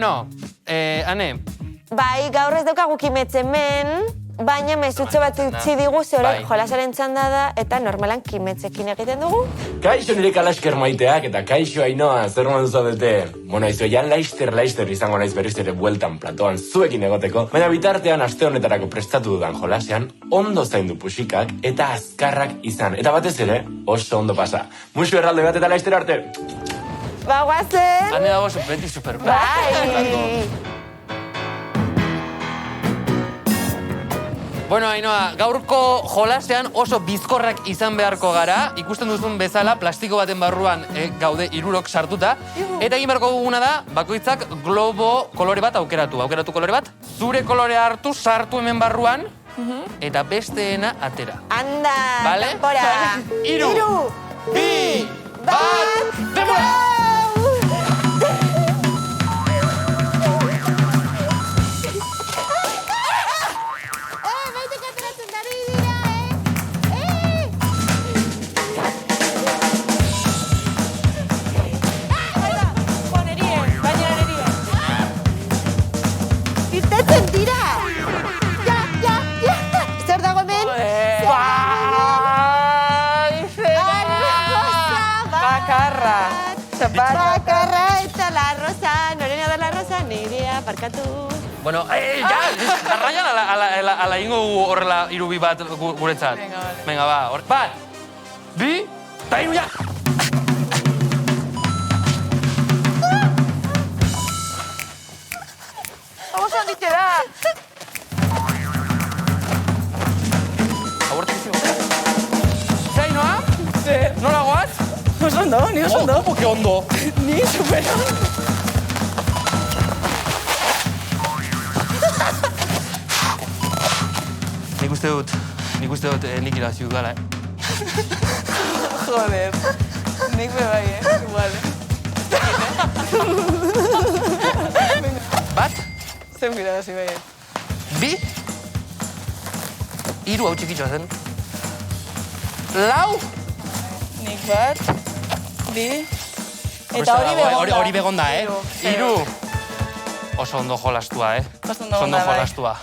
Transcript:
No, Ane. Bai, gaur ez daukagu kimetze hemen, baina mezutxo bat utzi digu ze orain jolasaren txanda da eta normalan kimetzekin egiten dugu. Kaixo nire Kalasker maiteak eta kaixo Ainoa, zer modu zaudete? Bueno, izo, ja laister izango naiz berriz ere bueltan platoan zuekin egoteko, baina bitartean aste honetarako prestatu dudan jolasean ondo zaindu puxikak eta azkarrak izan. Eta batez ere, oso ondo pasa. Muxu erralde bat eta laister arte! Ba, guazen! Ane dago beti super. Bai! Bueno, Ainoa, gaurko jolasean oso bizkorrak izan beharko gara. Ikusten duzun bezala, plastiko baten barruan gaude hirurok sartuta. Eta egin beharko duguna da, bakoitzak globo kolore bat aukeratu. Aukeratu kolore bat, zure kolorea hartu, sartu hemen barruan, eta besteena atera. Anda, Vale? kanpora! 3, 2, 1, denbora! Irtetzen dira! Ja! Zer dago hemen? Bakarra! Bakarra eta la rosa, norena da la rosa, nirea, parkatu. Bueno, ya, arraian ala ingo horrela irubi bat guretzat. Venga, ba, bat, bi, eta iru, ja! Vamos a ditera! Abortizio. Zainoa? Nola goaz? Oso ondo, ni oso ondo. Como que ondo? Ni super ondo. Nik uste dut nik irazi dudala, Joder. Nik be bai, igual. Bat, Zen irabazi bai. bi, hiru hau txikitxoa zen. Lau, Nik bat, bi, eta hori begonda. Hori begonda, Hiru. Hiru. Oso ondo jolastua, Oso ondo Oso ondo bai. jolastua.